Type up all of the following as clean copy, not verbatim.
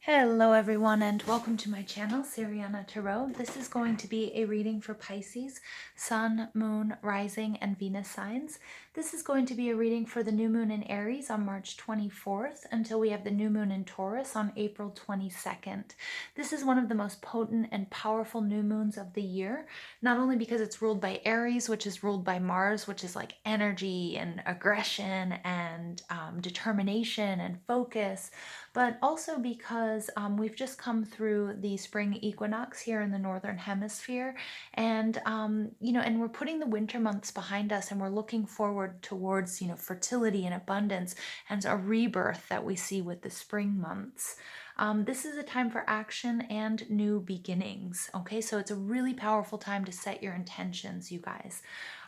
Hello everyone and welcome to my channel, Siriana Tarot. This is going to be a reading for Pisces, Sun, Moon, Rising, and Venus signs. This is going to be a reading for the new moon in Aries on March 24th until we have the new moon in Taurus on April 22nd. This is one of the most potent and powerful new moons of the year, not only because it's ruled by Aries, which is ruled by Mars, which is like energy and aggression and determination and focus, but also because we've just come through the spring equinox here in the northern hemisphere, and and we're putting the winter months behind us, and we're looking forward towards fertility and abundance and a rebirth that we see with the spring months. This is a time for action and new beginnings. Okay, so it's a really powerful time to set your intentions, you guys.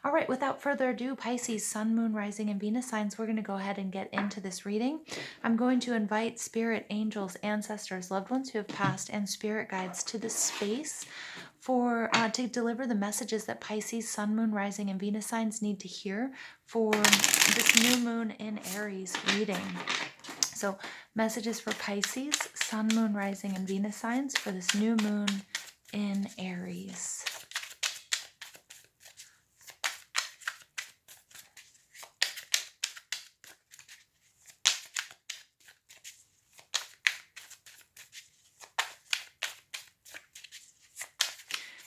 All right, without further ado, Pisces, Sun, Moon, Rising, and Venus signs, we're going to go ahead and get into this reading. I'm going to invite spirit, angels, ancestors, loved ones who have passed, and spirit guides to this space for to deliver the messages that Pisces, Sun, Moon, Rising, and Venus signs need to hear for this new moon in Aries reading. So messages for Pisces, Sun, Moon, Rising, and Venus signs for this new moon in Aries.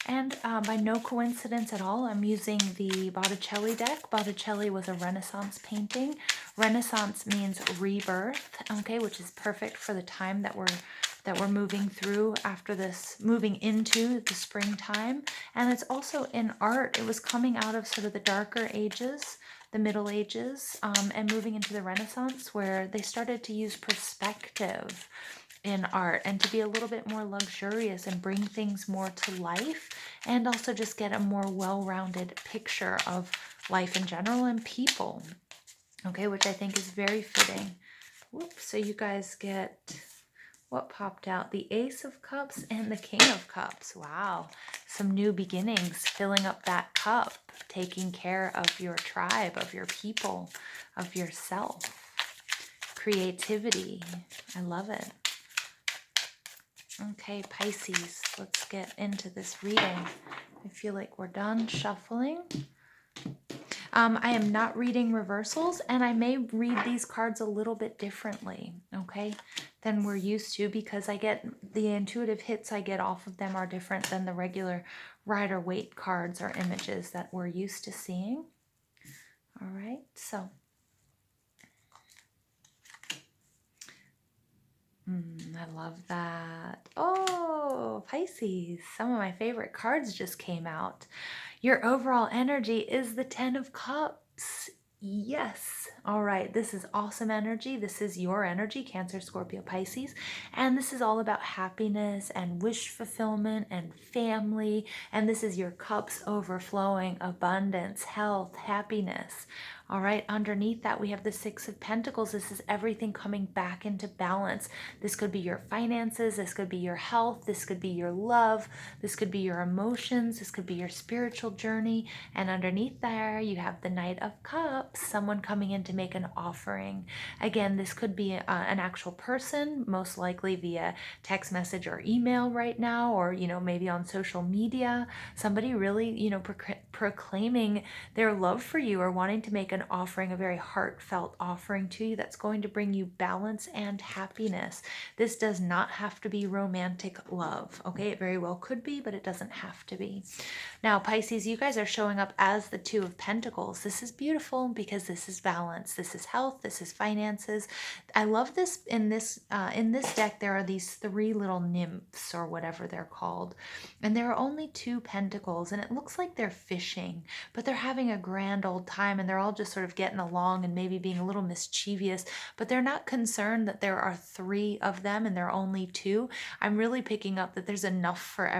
And by no coincidence at all, I'm using the Botticelli deck. Botticelli was a Renaissance painting. Renaissance means rebirth, okay, which is perfect for the time that we're moving through after this, moving into the springtime. And it's also in art. It was coming out of sort of the darker ages, the Middle Ages, and moving into the Renaissance, where they started to use perspective in art and to be a little bit more luxurious and bring things more to life, and also just get a more well-rounded picture of life in general and people, okay, which I think is very fitting. Whoops, so you guys get what popped out: the Ace of Cups and the King of Cups. Wow, some new beginnings, filling up that cup, taking care of your tribe, of your people, of yourself. Creativity, I love it. Okay, Pisces, let's get into this reading. I feel like we're done shuffling. I am not reading reversals, and I may read these cards a little bit differently, okay, than we're used to, because I get the intuitive hits I get off of them are different than the regular Rider-Waite cards or images that we're used to seeing. All right, so I love that. Oh, Pisces, some of my favorite cards just came out. Your overall energy is the 10 of Cups. Yes. All right. This is awesome energy. This is your energy, Cancer, Scorpio, Pisces. And this is all about happiness and wish fulfillment and family. And this is your cups overflowing, abundance, health, happiness. All right, underneath that, we have the Six of Pentacles. This is everything coming back into balance. This could be your finances. This could be your health. This could be your love. This could be your emotions. This could be your spiritual journey. And underneath there, you have the Knight of Cups, someone coming in to make an offering. Again, this could be an actual person, most likely via text message or email right now, or, maybe on social media. Somebody really, proclaiming their love for you or wanting to make an offering, a very heartfelt offering to you that's going to bring you balance and happiness. This does not have to be romantic love, okay? It very well could be, but it doesn't have to be. Now, Pisces, you guys are showing up as the Two of Pentacles. This is beautiful because this is balance. This is health. This is finances. I love this. In this deck, there are these three little nymphs, or whatever they're called, and there are only two pentacles, and it looks like they're fishing, but they're having a grand old time, and they're all just sort of getting along and maybe being a little mischievous, but they're not concerned that there are three of them and there are only two. I'm really picking up that there's enough for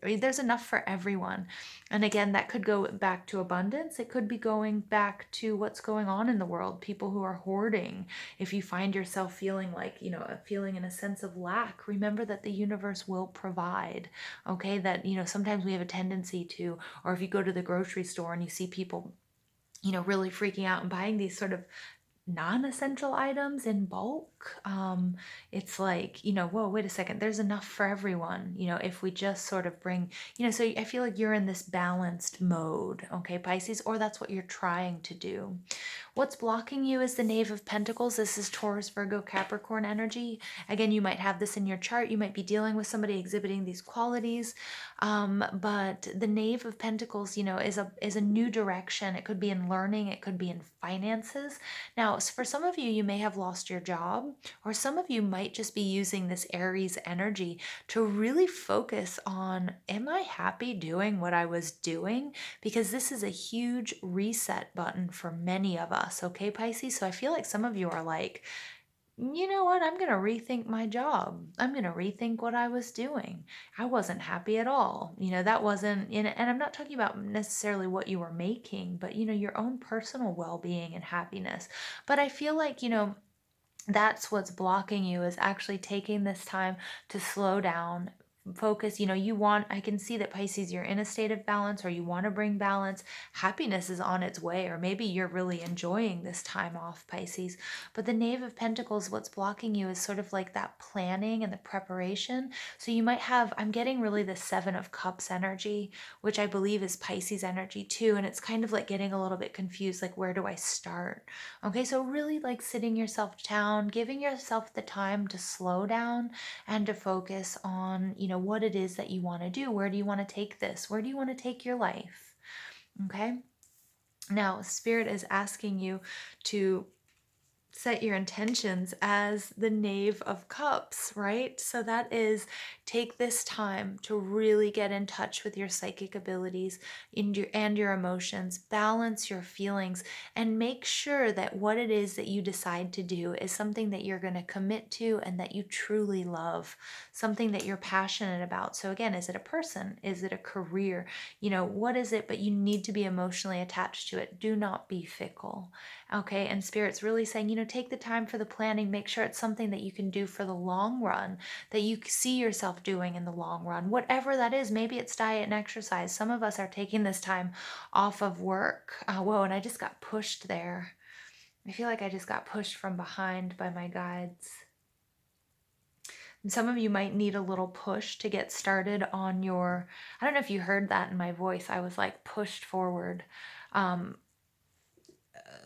there's enough for everyone. And again, that could go back to abundance. It could be going back to what's going on in the world, people who are hoarding. If you find yourself feeling like, feeling in a sense of lack, remember that the universe will provide, okay? That, sometimes we have a tendency to, or if you go to the grocery store and you see people, really freaking out and buying these sort of non-essential items in bulk. It's like, whoa, wait a second, there's enough for everyone, if we just sort of bring, so I feel like you're in this balanced mode, okay, Pisces, or that's what you're trying to do. What's blocking you is the Knave of Pentacles. This is Taurus, Virgo, Capricorn energy. Again, you might have this in your chart. You might be dealing with somebody exhibiting these qualities. But the Knave of Pentacles, is a new direction. It could be in learning. It could be in finances. Now, for some of you, you may have lost your job, or some of you might just be using this Aries energy to really focus on, am I happy doing what I was doing? Because this is a huge reset button for many of us, okay, Pisces? So I feel like some of you are like, you know what? I'm going to rethink my job. I'm going to rethink what I was doing. I wasn't happy at all. That wasn't, and I'm not talking about necessarily what you were making, but, your own personal well being and happiness. But I feel like, that's what's blocking you, is actually taking this time to slow down, focus. I can see that, Pisces, you're in a state of balance, or you want to bring balance. Happiness is on its way, or maybe you're really enjoying this time off, Pisces. But the Knave of Pentacles, what's blocking you is sort of like that planning and the preparation. So you might have, I'm getting really the Seven of Cups energy, which I believe is Pisces energy too, and it's kind of like getting a little bit confused, like, where do I start? Okay, so really like sitting yourself down, giving yourself the time to slow down and to focus on, what it is that you want to do. Where do you want to take this? Where do you want to take your life? Okay. Now, Spirit is asking you to set your intentions as the Knave of Cups, right? So that is, take this time to really get in touch with your psychic abilities and your emotions, balance your feelings, and make sure that what it is that you decide to do is something that you're going to commit to and that you truly love, something that you're passionate about. So again, is it a person? Is it a career? What is it? But you need to be emotionally attached to it. Do not be fickle. Okay, and Spirit's really saying, take the time for the planning, make sure it's something that you can do for the long run, that you see yourself doing in the long run, whatever that is. Maybe it's diet and exercise. Some of us are taking this time off of work. Whoa, and I just got pushed there. I feel like I just got pushed from behind by my guides. And some of you might need a little push to get started on your, I don't know if you heard that in my voice. I was like pushed forward.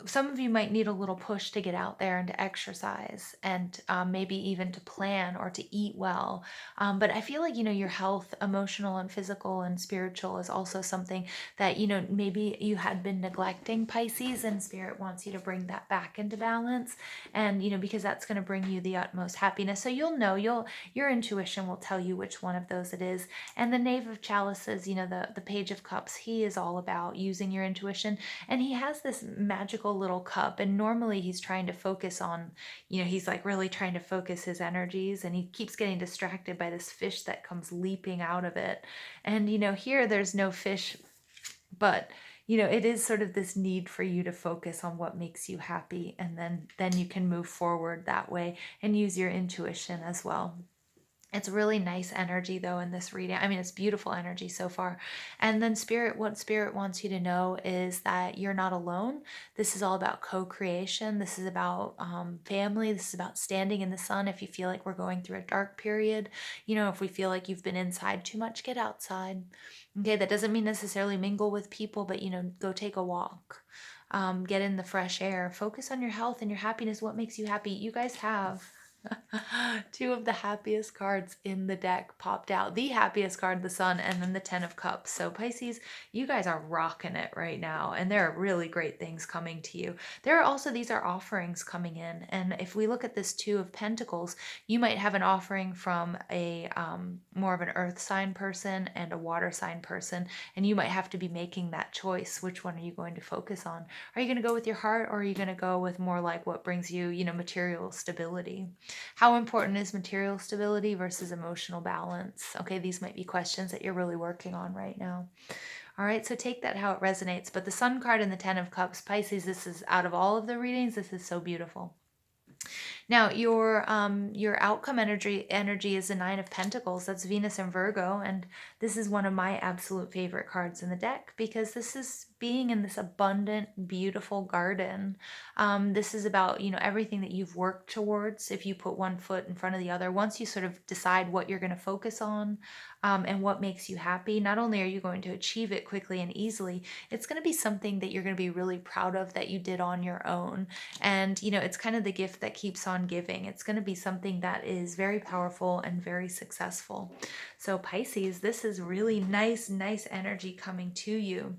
Some of you might need a little push to get out there and to exercise, and maybe even to plan or to eat well. But I feel like, your health, emotional and physical and spiritual, is also something that, maybe you had been neglecting, Pisces, and Spirit wants you to bring that back into balance. And, because that's going to bring you the utmost happiness. So your intuition will tell you which one of those it is. And the Knave of Chalices, the Page of Cups, he is all about using your intuition. And he has this magical little cup, and normally he's trying to focus on, he's like really trying to focus his energies, and he keeps getting distracted by this fish that comes leaping out of it. And here there's no fish, but it is sort of this need for you to focus on what makes you happy, and then you can move forward that way and use your intuition as well. It's really nice energy though in this reading. I mean, it's beautiful energy so far. And then what Spirit wants you to know is that you're not alone. This is all about co-creation. This is about family. This is about standing in the sun. If you feel like we're going through a dark period, if we feel like you've been inside too much, get outside. Okay, that doesn't mean necessarily mingle with people, but go take a walk. Get in the fresh air. Focus on your health and your happiness. What makes you happy? You guys have two of the happiest cards in the deck popped out. The happiest card, the Sun, and then the Ten of Cups. So Pisces, you guys are rocking it right now, and there are really great things coming to you. These are offerings coming in, and if we look at this Two of Pentacles, you might have an offering from a more of an earth sign person and a water sign person, and you might have to be making that choice. Which one are you going to focus on? Are you going to go with your heart, or are you going to go with more like what brings you, material stability? How important is material stability versus emotional balance? Okay, these might be questions that you're really working on right now. All right, so take that how it resonates. But the Sun card and the Ten of Cups, Pisces, this is, out of all of the readings, this is so beautiful. Now, your outcome energy is the Nine of Pentacles. That's Venus and Virgo, and this is one of my absolute favorite cards in the deck because this is being in this abundant, beautiful garden. This is about, everything that you've worked towards. If you put one foot in front of the other, once you sort of decide what you're going to focus on, and what makes you happy, not only are you going to achieve it quickly and easily, it's going to be something that you're going to be really proud of that you did on your own. And, it's kind of the gift that keeps on giving. It's going to be something that is very powerful and very successful. So Pisces, this is really nice energy coming to you.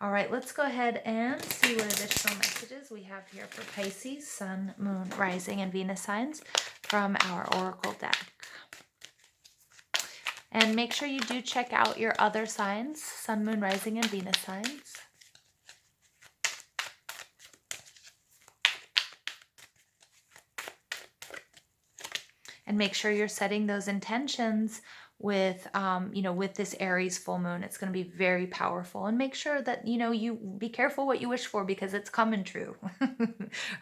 All right, let's go ahead and see what additional messages we have here for Pisces, Sun, Moon, Rising, and Venus signs from our Oracle deck. And make sure you do check out your other signs, Sun, Moon, Rising, and Venus signs. And make sure you're setting those intentions with, with this Aries full moon. It's going to be very powerful. And make sure that, you be careful what you wish for because it's coming true.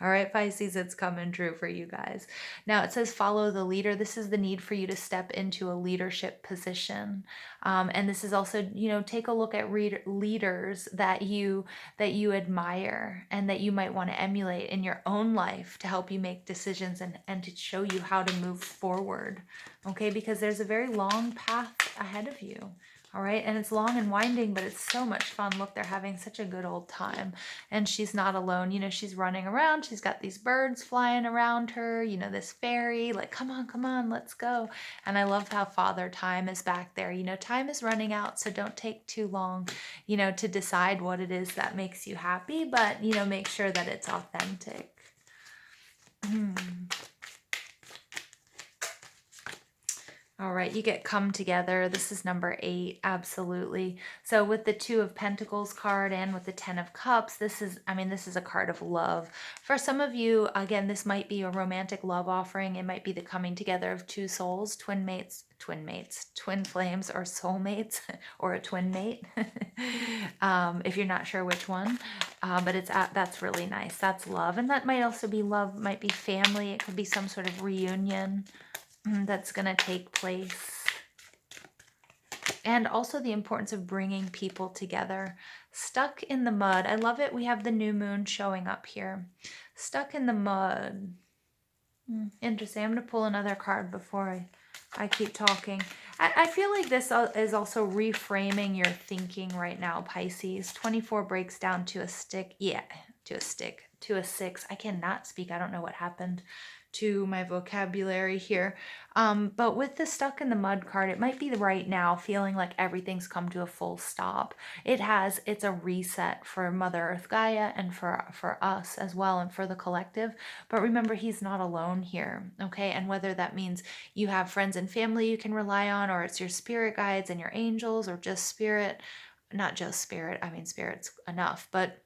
All right, Pisces, it's coming true for you guys. Now it says follow the leader. This is the need for you to step into a leadership position. And this is also, take a look at leaders that you admire and that you might want to emulate in your own life to help you make decisions and to show you how to move forward. Okay, because there's a very long path ahead of you. All right, and it's long and winding, but it's so much fun. Look, they're having such a good old time. And she's not alone. She's running around. She's got these birds flying around her, this fairy, like, come on, let's go. And I love how Father Time is back there. Time is running out, so don't take too long, to decide what it is that makes you happy, but, make sure that it's authentic. All right, you get come together. This is number 8, absolutely. So with the 2 of Pentacles card and with the 10 of Cups, this is a card of love. For some of you, again, this might be a romantic love offering. It might be the coming together of 2 souls, twin flames, or soulmates, or a twin mate, if you're not sure which one. But that's really nice. That's love. And that might also be love, might be family. It could be some sort of reunion that's going to take place. And also the importance of bringing people together. Stuck in the mud. I love it. We have the new moon showing up here. Stuck in the mud. Interesting. I'm going to pull another card before I keep talking. I feel like this is also reframing your thinking right now, Pisces. 24 breaks down to a stick. Yeah, to a 6. I cannot speak. I don't know what happened to my vocabulary here. But with the stuck in the mud card, it might be right now feeling like everything's come to a full stop. It's a reset for Mother Earth Gaia and for us as well and for the collective. But remember, he's not alone here, okay? And whether that means you have friends and family you can rely on, or it's your spirit guides and your angels, or just spirit, not just spirit, I mean spirit's enough, but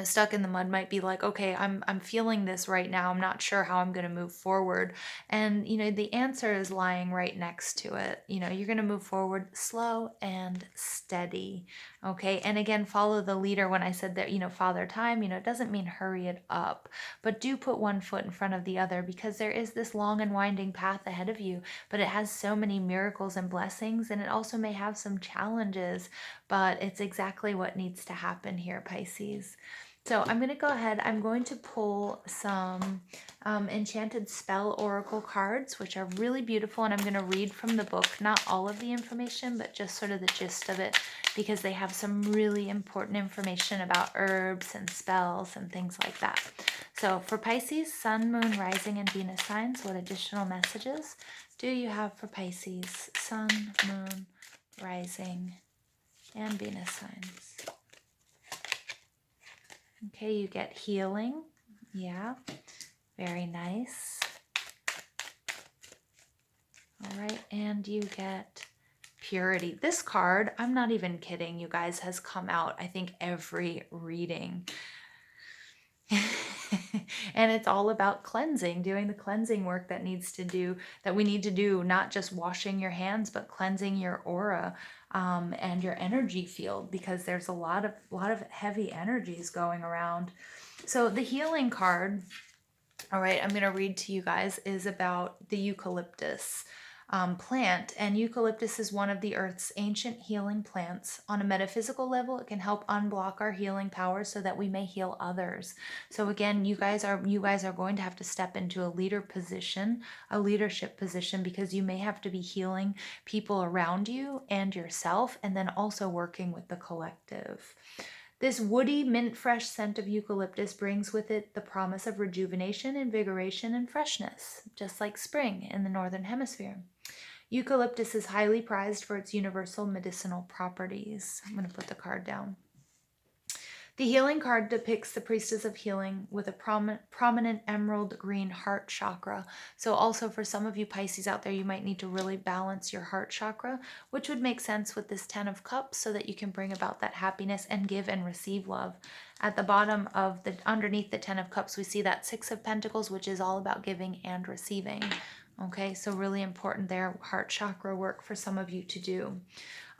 stuck in the mud might be like, okay, I'm feeling this right now. I'm not sure how I'm going to move forward. And, the answer is lying right next to it. You're going to move forward slow and steady. Okay. And again, follow the leader. When I said that, Father Time, it doesn't mean hurry it up, but do put one foot in front of the other because there is this long and winding path ahead of you, but it has so many miracles and blessings. And it also may have some challenges, but it's exactly what needs to happen here, Pisces. So I'm going to go ahead. I'm going to pull some Enchanted Spell Oracle cards, which are really beautiful. And I'm going to read from the book, not all of the information, but just sort of the gist of it, because they have some really important information about herbs and spells and things like that. So for Pisces, Sun, Moon, Rising, and Venus signs, what additional messages do you have for Pisces, Sun, Moon, Rising, and Venus signs? Okay, you get healing. Yeah, very nice. All right, and you get purity. This card, I'm not even kidding, you guys, has come out, I think, every reading. And it's all about cleansing, doing the cleansing work that we need to do, not just washing your hands, but cleansing your aura and your energy field, because there's a lot of heavy energies going around. So the healing card All right, I'm going to read to you guys is about the eucalyptus plant. And eucalyptus is one of the earth's ancient healing plants. On a metaphysical level, it can help unblock our healing powers so that we may heal others. So again, you guys are going to have to step into a leadership position, because you may have to be healing people around you and yourself, and then also working with the collective. This woody, mint fresh scent of eucalyptus brings with it the promise of rejuvenation, invigoration, and freshness, just like spring in the northern hemisphere. Eucalyptus is highly prized for its universal medicinal properties. I'm going to put the card down. The healing card depicts the priestess of healing with a prominent emerald green heart chakra. So also for some of you Pisces out there, you might need to really balance your heart chakra, which would make sense with this 10 of Cups, so that you can bring about that happiness and give and receive love. At the bottom of underneath the 10 of Cups, we see that 6 of Pentacles, which is all about giving and receiving. Okay, so really important there, heart chakra work for some of you to do.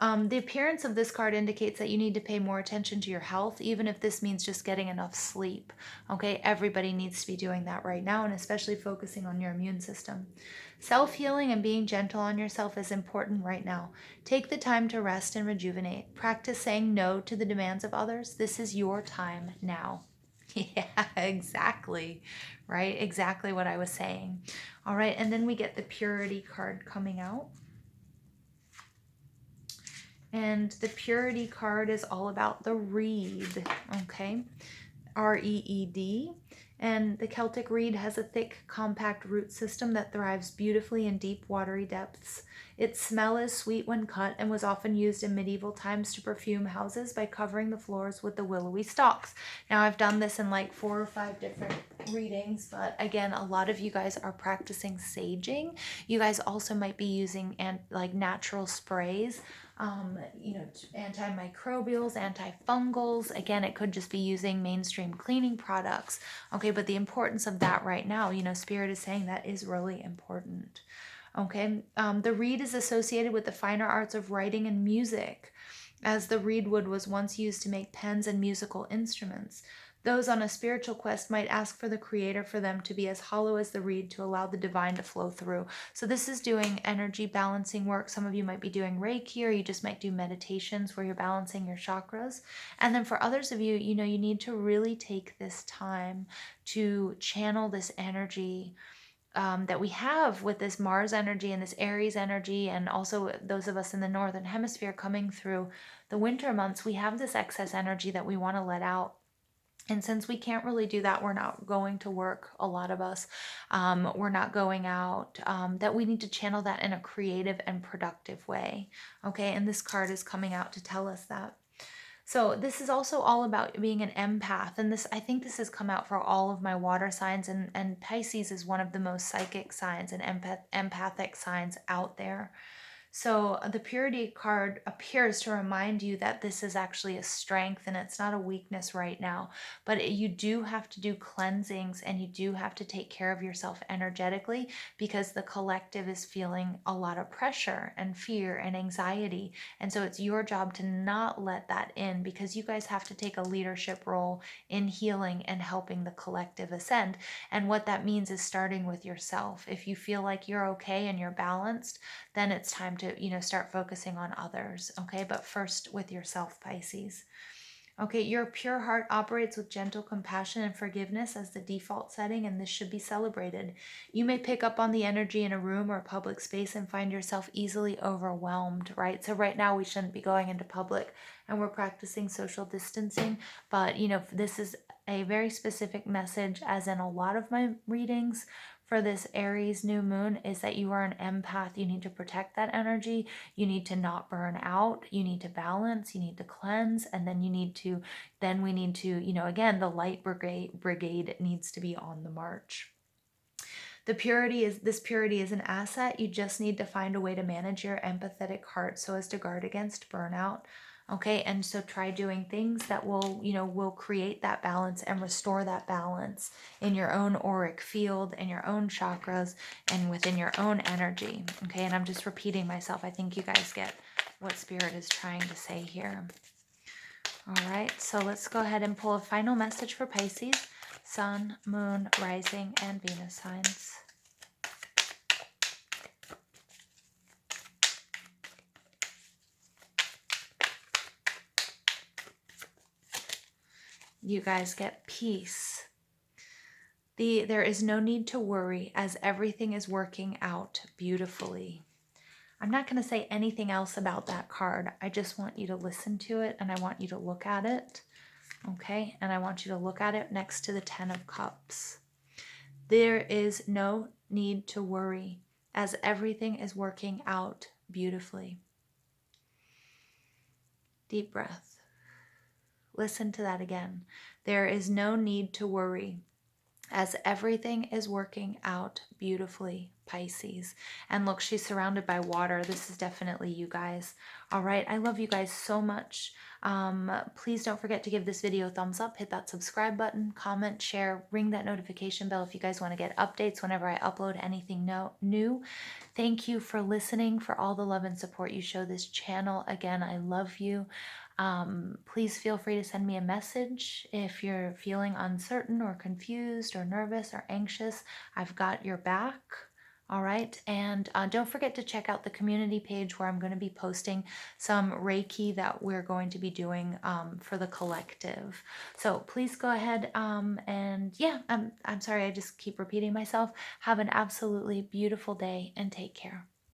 The appearance of this card indicates that you need to pay more attention to your health, even if this means just getting enough sleep. Okay, everybody needs to be doing that right now, and especially focusing on your immune system. Self-healing and being gentle on yourself is important right now. Take the time to rest and rejuvenate. Practice saying no to the demands of others. This is your time now. Yeah, exactly. Right? Exactly what I was saying. All right, and then we get the purity card coming out. And the purity card is all about the reed, okay? R-E-E-D. And the Celtic reed has a thick, compact root system that thrives beautifully in deep, watery depths. Its smell is sweet when cut and was often used in medieval times to perfume houses by covering the floors with the willowy stalks. Now, I've done this in like 4 or 5 different readings, but again, a lot of you guys are practicing saging. You guys also might be using like natural sprays, antimicrobials, antifungals. Again, it could just be using mainstream cleaning products. Okay, but the importance of that right now, Spirit is saying that is really important. Okay, the reed is associated with the finer arts of writing and music, as the reed wood was once used to make pens and musical instruments. Those on a spiritual quest might ask for the creator for them to be as hollow as the reed to allow the divine to flow through. So this is doing energy balancing work. Some of you might be doing Reiki, or you just might do meditations where you're balancing your chakras. And then for others of you, you need to really take this time to channel this energy that we have with this Mars energy and this Aries energy, and also those of us in the northern hemisphere coming through the winter months. We have this excess energy that we want to let out. And since we can't really do that, we're not going to work, a lot of us, we're not going out, that we need to channel that in a creative and productive way. Okay, and this card is coming out to tell us that. So this is also all about being an empath. And I think this has come out for all of my water signs, and Pisces is one of the most psychic signs and empathic signs out there. So the purity card appears to remind you that this is actually a strength and it's not a weakness right now. But you do have to do cleansings, and you do have to take care of yourself energetically, because the collective is feeling a lot of pressure and fear and anxiety. And so it's your job to not let that in, because you guys have to take a leadership role in healing and helping the collective ascend. And what that means is starting with yourself. If you feel like you're okay and you're balanced, then it's time to, start focusing on others. Okay, but first with yourself, Pisces. Okay, your pure heart operates with gentle compassion and forgiveness as the default setting, and this should be celebrated. You may pick up on the energy in a room or a public space and find yourself easily overwhelmed, right? So right now we shouldn't be going into public, and we're practicing social distancing, but this is a very specific message, as in a lot of my readings for this Aries new moon, is that you are an empath. You need to protect that energy. You need to not burn out. You need to balance. You need to cleanse. And then we need to, again, the light brigade needs to be on the march. This purity is an asset. You just need to find a way to manage your empathetic heart so as to guard against burnout. Okay, and so try doing things that will create that balance and restore that balance in your own auric field, in your own chakras, and within your own energy. Okay, and I'm just repeating myself. I think you guys get what Spirit is trying to say here. All right, so let's go ahead and pull a final message for Pisces. Sun, Moon, Rising, and Venus signs. You guys get peace. There is no need to worry as everything is working out beautifully. I'm not going to say anything else about that card. I just want you to listen to it and I want you to look at it. Okay? And I want you to look at it next to the 10 of Cups. There is no need to worry as everything is working out beautifully. Deep breath. Listen to that again. There is no need to worry as everything is working out beautifully, Pisces. And look, she's surrounded by water. This is definitely you guys. All right, I love you guys so much. Please don't forget to give this video a thumbs up, hit that subscribe button, comment, share, ring that notification bell if you guys want to get updates whenever I upload anything new. Thank you for listening, for all the love and support you show this channel. Again, I love you. Please feel free to send me a message if you're feeling uncertain or confused or nervous or anxious. I've got your back. All right. And don't forget to check out the community page where I'm going to be posting some Reiki that we're going to be doing for the collective. So please go ahead and yeah, I'm sorry, I just keep repeating myself. Have an absolutely beautiful day and take care.